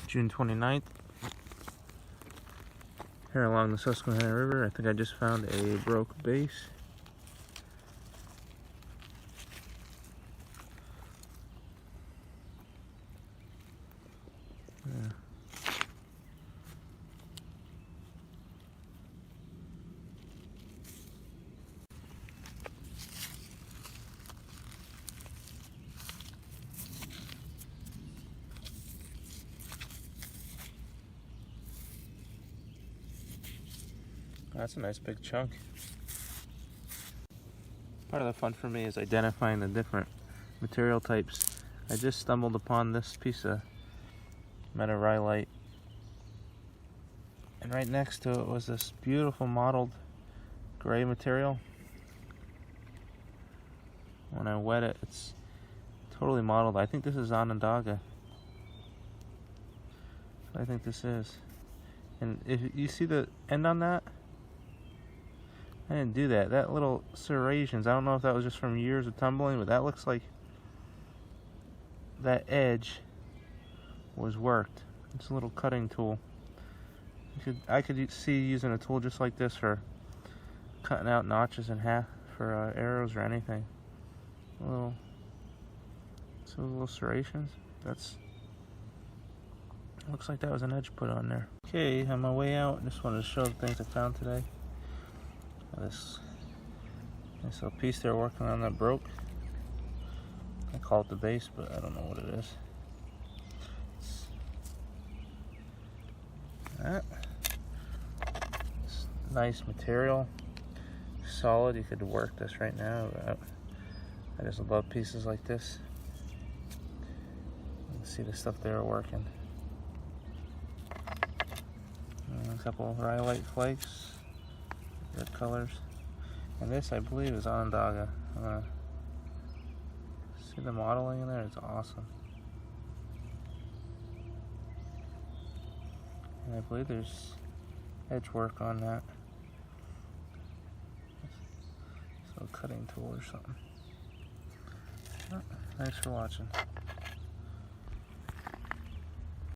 June 29th. Here along the Susquehanna River, I think I just found a broke base. Yeah. That's a nice big chunk. Part of the fun for me is identifying the different material types. I just stumbled upon this piece of metarylite, and right next to it was this beautiful mottled gray material. When I wet it, it's totally mottled. I think this is Onondaga. I think this is. And if you see the end on that, I didn't do that. That little serrations, I don't know if that was just from years of tumbling, but that looks like that edge was worked. It's a little cutting tool. I could see using a tool just like this for cutting out notches in half for arrows or anything. Little serrations. Looks like that was an edge put on there. Okay, on my way out, just wanted to show the things I found today. This nice little piece they're working on that broke. I call it the base, but I don't know what it is. It's nice material, solid. You could work this right now. I just love pieces like this. You can see the stuff they were working. And a couple of rhyolite flakes. Good colors. And this, I believe, is Onondaga. See the modeling in there? It's awesome. And I believe there's edge work on that. So a cutting tool or something. Thanks for watching.